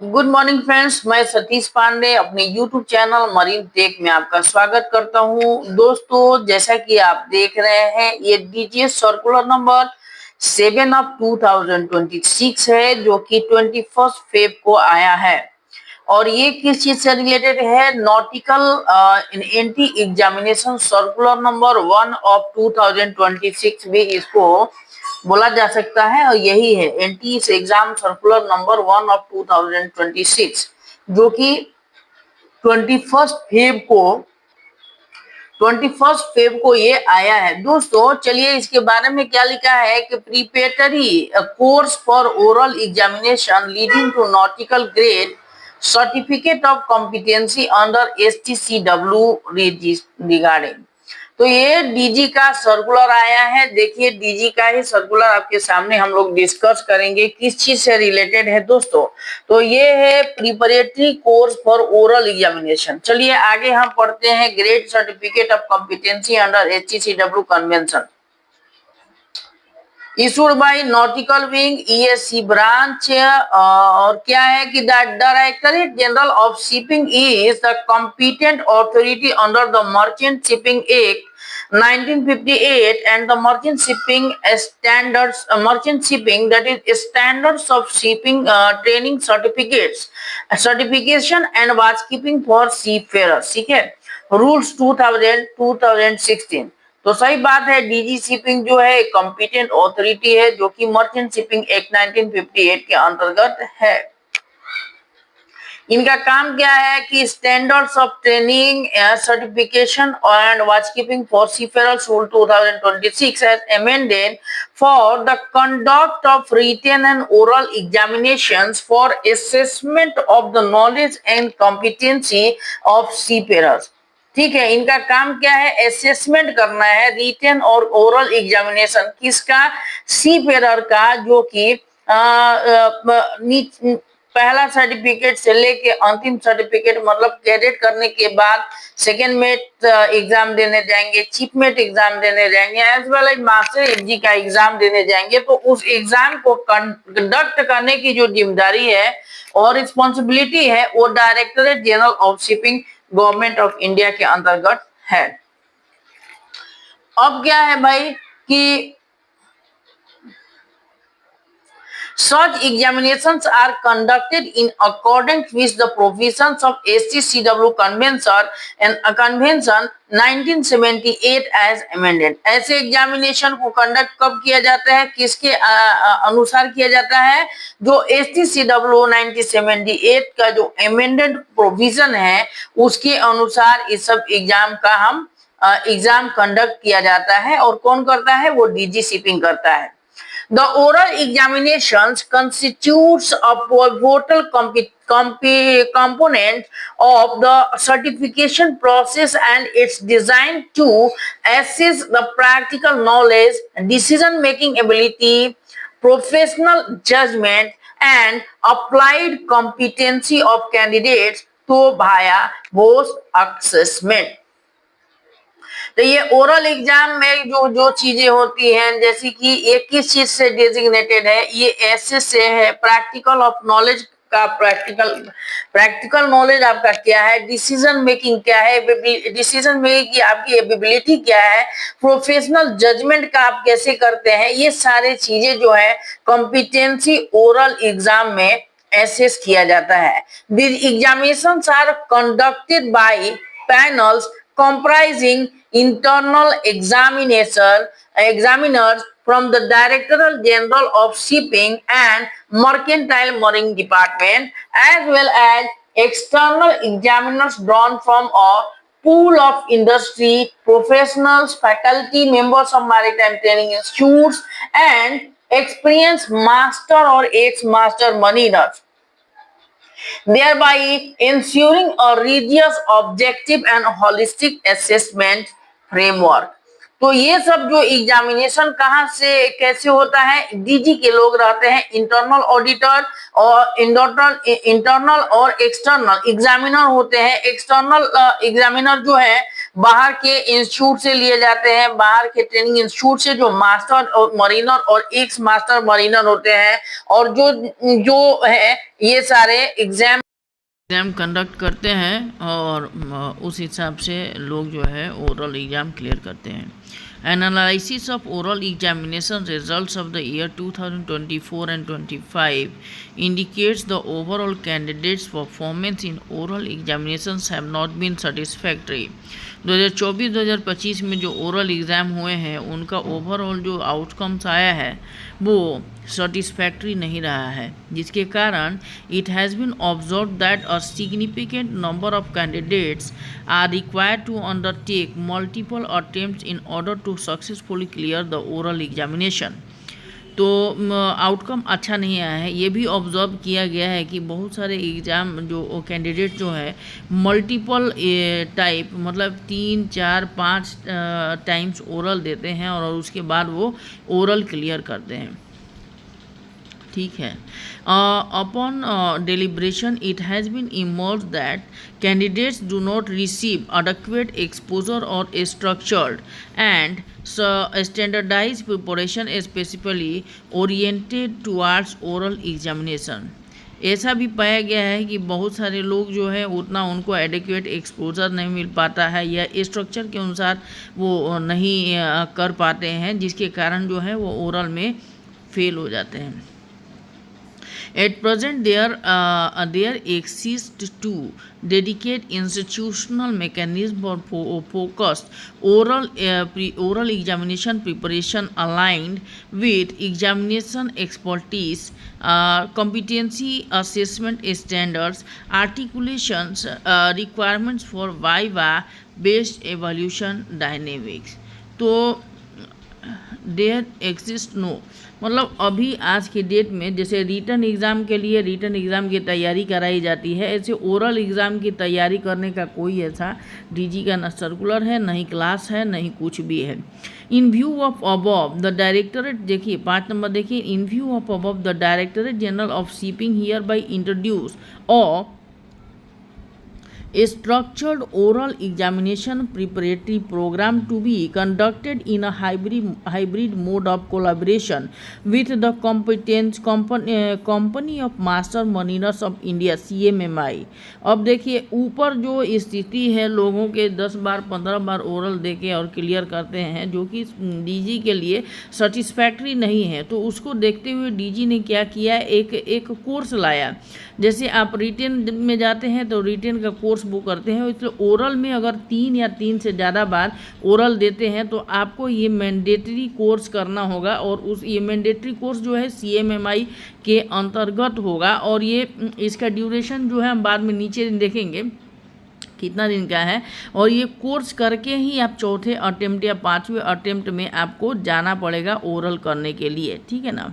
Good morning friends, मैं सतीश पांडे अपने YouTube channel Marine take में आपका स्वागत करता हूं। दोस्तों, जैसा कि आप देख रहे हैं, ये डीजीएस सर्कुलर नंबर 7 ऑफ 2026 है, जो कि 21 फेब को आया है। और ये किस चीज से रिलेटेड है? Nautical anti examination circular number 1 of 2026 भी इसको बोला जा सकता है, और यही है anti exam circular number 1 of 2026, जो कि 21 फेब को 21 फेब को ये आया है। दोस्तों, चलिए इसके बारे में क्या लिखा है कि preparatory course for oral examination leading to nautical grade certificate of competency under STCW regarding. तो ये डीजी का सर्कुलर आया है। देखिए, डीजी का ही सर्कुलर आपके सामने हम लोग डिस्कस करेंगे किस चीज से रिलेटेड है दोस्तों। तो ये है preparatory course for oral examination. चलिए आगे हम पढ़ते हैं। Grade certificate of competency under HTCW convention issued by nautical wing ESC branch. और क्या है कि the directorate general of shipping is the competent authority under the merchant shipping act 1958 and the merchant shipping, that is standards of shipping training certification and watchkeeping for seafarers। ठीक है, rules 2016। तो सही बात है, डीजी शिपिंग जो है competent authority है, जो कि मर्चेंट शिपिंग एक्ट 1958 के अंतर्गत है। इनका काम क्या है कि standards of training certification and watch keeping for seafarers rule 2026 has amended for the conduct of written and oral examinations for assessment of the knowledge and competency of seafarers. ठीक है, इनका काम क्या है? असेसमेंट करना है, रिटन और oral examination किसका? सीफेरर का, जो कि पहला सर्टिफिकेट से लेके अंतिम सर्टिफिकेट, मतलब कैडेट करने के बाद सेकेंड मेट एग्जाम देने जाएंगे, चीफ मेट एग्जाम देने जाएंगे, as well as master FG का एग्जाम देने जाएंगे। तो उस एग्जाम को कंडक्ट करने की जो जिम्मेदारी है और रिस्पॉन्सिबिलिटी है, वो directorate general of shipping government of India के अंतर्गत है। अब क्या है भाई कि such examinations are conducted in accordance with the provisions of STCW Convention and Convention 1978 as amended। ऐसे एग्जामिनेशन को कंडक्ट कब किया जाता है? किसके अनुसार किया जाता है? जो STCW 1978 का जो अमेंडेड प्रोविजन है, उसके अनुसार इस सब एग्जाम का हम एग्जाम कंडक्ट किया जाता है। और कौन करता है? वो डीजी शिपिंग करता है। The oral examinations constitutes a pivotal component of the certification process, and it's designed to assess the practical knowledge, decision-making ability, professional judgment, and applied competency of candidates to via both assessment। तो ये oral exam में जो जो चीजें होती हैं, जैसे कि ये किस चीज से डेजिग्नेटेड है? ये ऐसे से है, प्रैक्टिकल ऑफ नॉलेज का प्रैक्टिकल नॉलेज आपका क्या है, डिसीजन मेकिंग क्या है, डिसीजन मेकिंग की आपकी एबिलिटी क्या है, प्रोफेशनल जजमेंट का आप कैसे करते हैं, ये सारे चीजें जो है कॉम्पिटेंसी ओरल एग्जाम में एसेस किया जाता है। These examinations are conducted by panels comprising internal examiners from the Directorate General of Shipping and Mercantile Marine Department, as well as external examiners drawn from a pool of industry professionals, faculty, members of maritime training institutes, and experienced master or ex-master mariners, thereby ensuring a rigorous, objective and holistic assessment framework। तो ये सब जो examination कहाँ से कैसे होता है, DG के लोग रहते हैं, इंटरनल ऑडिटर और इंटरनल और एक्सटर्नल एग्जामिनर होते हैं। एक्सटर्नल एग्जामिनर जो है बाहर के इंस्टीट्यूट से लिए जाते हैं, बाहर के ट्रेनिंग इंस्टीट्यूट से, जो मास्टर और मरीनर और एक्स मास्टर मरीनर होते हैं, और जो जो है ये सारे एग्जाम कंडक्ट करते हैं और उस हिसाब से लोग जो है ओरल एग्जाम क्लियर करते हैं। An analysis of oral examination results of the year 2024 and 25 indicates the overall candidates' performance in oral examinations have not been satisfactory. 2024-2025 में जो ओरल एग्ज़ाम हुए हैं उनका ओवरऑल जो आउटकम्स आया है वो सेटिस्फैक्ट्री नहीं रहा है, जिसके कारण it has been observe that a significant number of candidates are required to undertake multiple attempts in order to successfully clear the oral examination. तो आउटकम अच्छा नहीं आया है। ये भी ऑब्जर्व किया गया है कि बहुत सारे एग्ज़ाम जो कैंडिडेट जो है मल्टीपल टाइप मतलब 3, 4, 5 टाइम्स ओरल देते हैं और उसके बाद वो ओरल क्लियर करते हैं। ठीक है। Upon deliberation it has been emerged that candidates do not receive adequate exposure or structured and standardized preparation specifically oriented towards oral examination। ऐसा भी पाया गया है कि बहुत सारे लोग जो है उतना उनको एडिक्वेट एक्सपोजर नहीं मिल पाता है या स्ट्रक्चर के अनुसार वो नहीं कर पाते हैं, जिसके कारण जो है वो ओरल में फेल हो जाते हैं। At present, there exists to dedicate institutional mechanism for focused oral examination preparation aligned with examination expertise, competency assessment standards, articulations, requirements for viva based evaluation dynamics. तो देयर एग्जिस्ट नो मतलब अभी आज के date में जैसे written exam के लिए written exam की तैयारी कराई जाती है, ऐसे ओरल एग्ज़ाम की तैयारी करने का कोई ऐसा डीजी का न सर्कुलर है, न ही क्लास है, न ही कुछ भी है। इन view of above the directorate, देखिए 5 नंबर देखिए, इन view of above the directorate general of shipping here by introduce और a structured oral examination preparatory program to be conducted in a hybrid mode of collaboration with the company of master mariners of India CMMI। अब देखिए ऊपर जो स्थिति है लोगों के 10 बार 15 बार oral देके और क्लियर करते हैं जो कि डीजी के लिए सेटिस्फैक्ट्री नहीं है, तो उसको देखते हुए डीजी ने क्या किया, एक कोर्स लाया। जैसे आप रिटेन में जाते हैं तो रिटेन का कोर्स वो करते हैं, इसलिए ओरल में अगर 3 या 3 से ज़्यादा बार ओरल देते हैं तो आपको ये मैंडेटरी कोर्स करना होगा और ये मैंडेटरी कोर्स जो है CMMI के अंतर्गत होगा और ये इसका ड्यूरेशन जो है हम बाद में नीचे देखेंगे कितना दिन का है, और ये कोर्स करके ही आप चौथे अटेम्प्ट या 5वें अटेम्प्ट में आपको जाना पड़ेगा ओरल करने के लिए। ठीक है ना।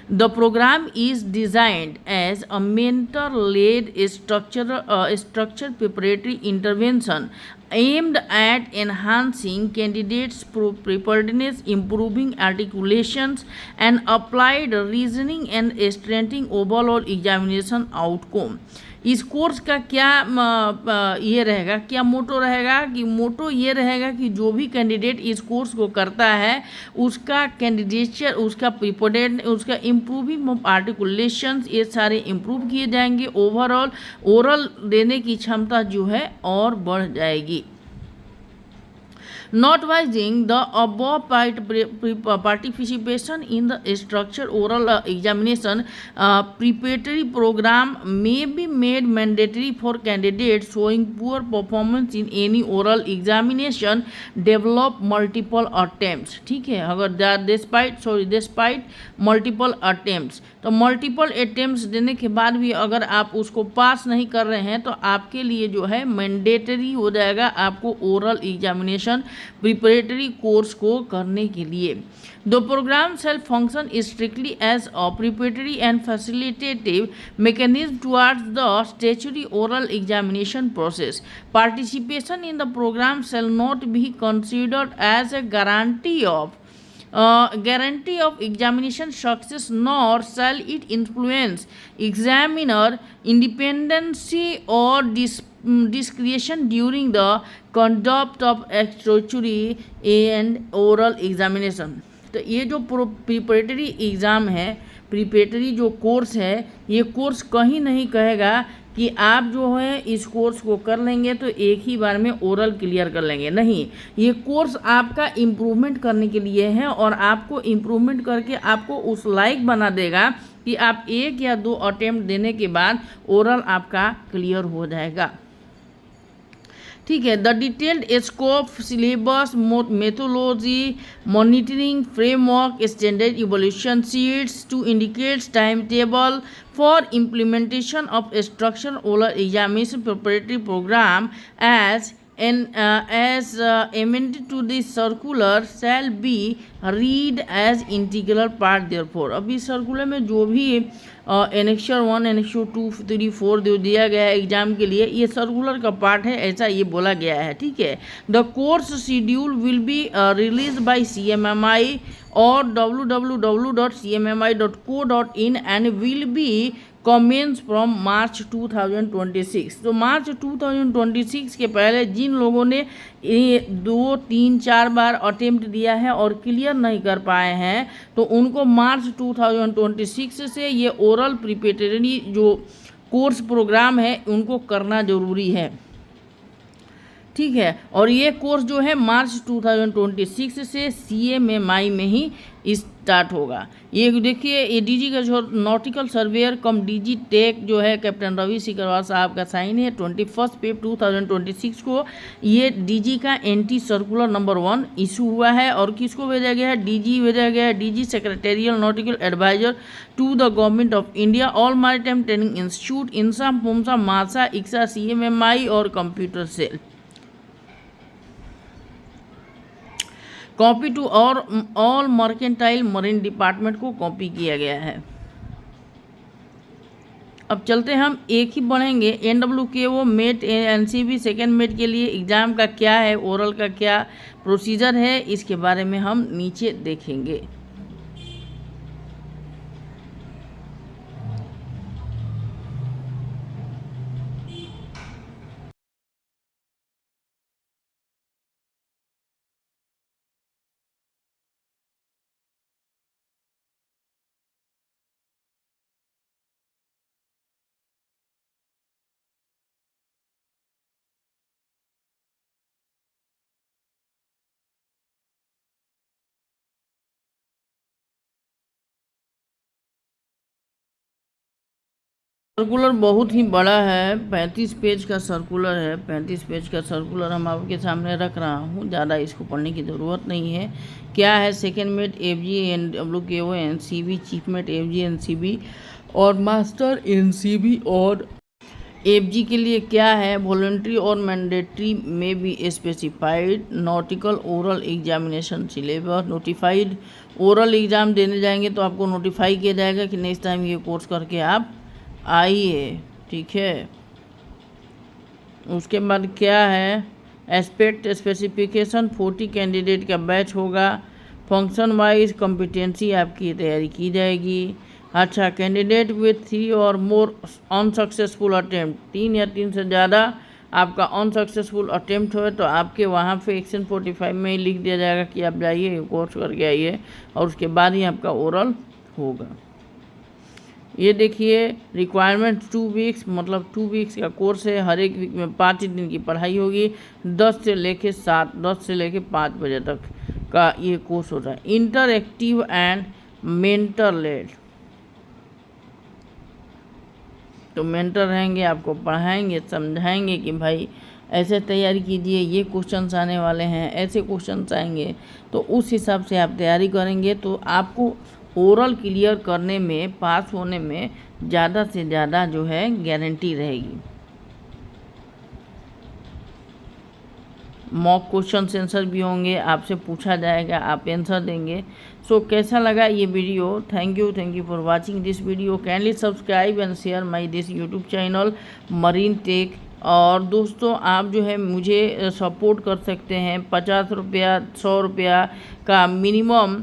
The program is designed as a mentor-led structured preparatory intervention aimed at enhancing candidates' preparedness, improving articulations, and applied reasoning and strengthening overall examination outcome। इस कोर्स का क्या ये रहेगा, क्या मोटो रहेगा कि मोटो ये रहेगा कि जो भी कैंडिडेट इस कोर्स को करता है उसका कैंडिडेचर, उसका प्रिपेरेड, उसका इम्प्रूविंग ऑफ आर्टिकुलेशंस ये सारे इम्प्रूव किए जाएंगे। ओवरऑल ओरल देने की क्षमता जो है और बढ़ जाएगी। Notwithstanding the above participation in the structured oral examination preparatory program may be made mandatory for candidates showing poor performance in any oral examination develop multiple attempts। ठीक है, अगर despite multiple attempts, तो मल्टीपल अटेम्प्ट्स देने के बाद भी अगर आप उसको पास नहीं कर रहे हैं तो आपके लिए जो है मैंडेटरी हो जाएगा आपको ओरल एग्जामिनेशन प्रिपरेटरी कोर्स को करने के लिए। The program shall function strictly as a preparatory and facilitative mechanism towards the statutory oral examination process. Participation in the program shall not be considered as a guarantee of examination success, nor shall it influence examiner independency or discretion during the conduct of statutory and oral examination. तो ये जो preparatory exam है, preparatory जो course है, ये course कहीं नहीं कहेगा कि आप जो है इस कोर्स को कर लेंगे तो एक ही बार में ओरल क्लियर कर लेंगे। नहीं, ये कोर्स आपका इम्प्रूवमेंट करने के लिए है और आपको इम्प्रूवमेंट करके आपको उस लायक बना देगा कि आप 1 या 2 अटेम्प्ट देने के बाद ओरल आपका क्लियर हो जाएगा। ठीक है। The detailed scope, syllabus, methodology, monitoring framework, standard evolution sheets to indicates time table for implementation of structure oral examination preparatory programme as amended to the circular shall be read as integral part therefore। अभी circular में जो भी annexure 1, annexure 2, 3, 4 जो दिया गया है exam के लिए, ये सर्कुलर का पार्ट है, ऐसा ये बोला गया है। ठीक है। The course schedule will be release by CMMI और www.cmmi.co.in and will be commence from March 2026। तो मार्च 2026 के पहले जिन लोगों ने 2, 3, 4 बार अटेम्प्ट दिया है और क्लियर नहीं कर पाए हैं तो उनको मार्च 2026 से ये ओरल प्रिपरेटरी जो कोर्स प्रोग्राम है उनको करना ज़रूरी है। ठीक है। और ये कोर्स जो है मार्च 2026 से CMMI में ही स्टार्ट होगा। ये देखिए, ये DG का जो नॉटिकल सर्वेयर कम DG टेक जो है कैप्टन रवि सिकरवाल साहब का साइन है 21 Feb 2026 को। ये DG का एंटी सर्कुलर नंबर 1 इशू हुआ है और किसको भेजा गया है? DG भेजा गया है, DG secretarial nautical adviser to the government of India, all maritime training institute, INSA, पुमसा, मासा, इक्सा, CMMI और कंप्यूटर सेल। कॉपी टू और ऑल मर्केंटाइल मरीन डिपार्टमेंट को कॉपी किया गया है। अब चलते हैं, हम एक ही पढ़ेंगे NWKO mate NCB second mate के लिए एग्ज़ाम का क्या है, ओरल का क्या प्रोसीजर है, इसके बारे में हम नीचे देखेंगे। सर्कुलर बहुत ही बड़ा है, 35 पेज का सर्कुलर है। 35 पेज का सर्कुलर हम आपके सामने रख रहा हूँ, ज़्यादा इसको पढ़ने की ज़रूरत नहीं है। क्या है? Second mate FG NWKO NCB, chief mate FG NCB और मास्टर NCB और FG के लिए क्या है? वॉलंटरी और मैंडेटरी में भी specified nautical oral examination syllabus. Notified oral exam देने जाएंगे तो आपको नोटिफाई किया जाएगा कि नेक्स्ट टाइम ये कोर्स करके आप आइए। ठीक है। उसके बाद क्या है? एस्पेक्ट स्पेसिफिकेशन 40 कैंडिडेट का बैच होगा। फंक्शन वाइज कॉम्पिटेंसी आपकी तैयारी की जाएगी। अच्छा, कैंडिडेट विथ 3 और मोर अनसक्सेसफुल अटेम्प्ट, 3 या 3 से ज़्यादा आपका अनसक्सेसफुल अटेम्प्ट हो तो आपके वहाँ पे एक्शन 45 में ही लिख दिया जाएगा कि आप जाइए कोर्स करके आइए और उसके बाद ही आपका ओरल होगा। ये देखिए, रिक्वायरमेंट 2 वीक्स, मतलब 2 वीक्स का कोर्स है। हर एक वीक में 5 दिन की पढ़ाई होगी। 10 से लेके 5 बजे तक का ये कोर्स होता है। इंटरएक्टिव एंड मेंटर लेड, तो मेंटर रहेंगे, आपको पढ़ाएंगे, समझाएंगे कि भाई ऐसे तैयारी कीजिए, ये क्वेश्चंस आने वाले हैं, ऐसे क्वेश्चंस आएंगे, तो उस हिसाब से आप तैयारी करेंगे तो आपको ओरल क्लियर करने में, पास होने में ज़्यादा से ज़्यादा जो है गारंटी रहेगी। मॉक क्वेश्चन आंसर भी होंगे, आपसे पूछा जाएगा, आप आंसर देंगे। सो कैसा लगा ये video? Thank you for watching this video. Kindly subscribe and share my this YouTube channel Marine Tech. और दोस्तों आप जो है मुझे सपोर्ट कर सकते हैं 50 रुपया 100 रुपया का मिनिमम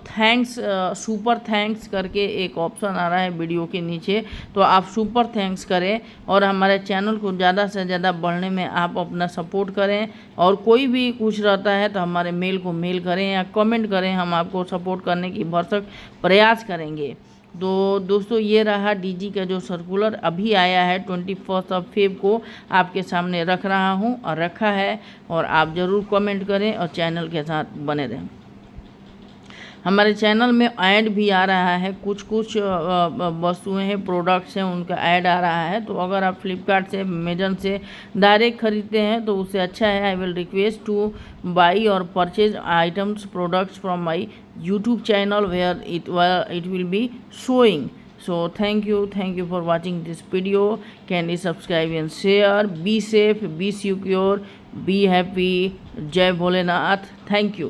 थैंक्स, सुपर थैंक्स करके एक ऑप्शन आ रहा है वीडियो के नीचे, तो आप सुपर थैंक्स करें और हमारे चैनल को ज़्यादा से ज़्यादा बढ़ने में आप अपना सपोर्ट करें। और कोई भी कुछ रहता है तो हमारे मेल को मेल करें या कमेंट करें, हम आपको सपोर्ट करने की भरसक प्रयास करेंगे। तो दोस्तों ये रहा डीजी का जो सर्कुलर अभी आया है 21 फेब को आपके सामने रख रहा हूँ और रखा है, और आप ज़रूर कमेंट करें और चैनल के साथ बने रहें। हमारे चैनल में ऐड भी आ रहा है, कुछ वस्तुएं हैं, प्रोडक्ट्स हैं, उनका ऐड आ रहा है। तो अगर आप फ्लिपकार्ट से, अमेजन से डायरेक्ट खरीदते हैं तो उससे अच्छा है, I will request to buy or purchase items products from my YouTube channel where it will be showing. So thank you for watching this video. Kindly subscribe and share. Be safe, be secure, be happy. Jai Bholenath. Thank you.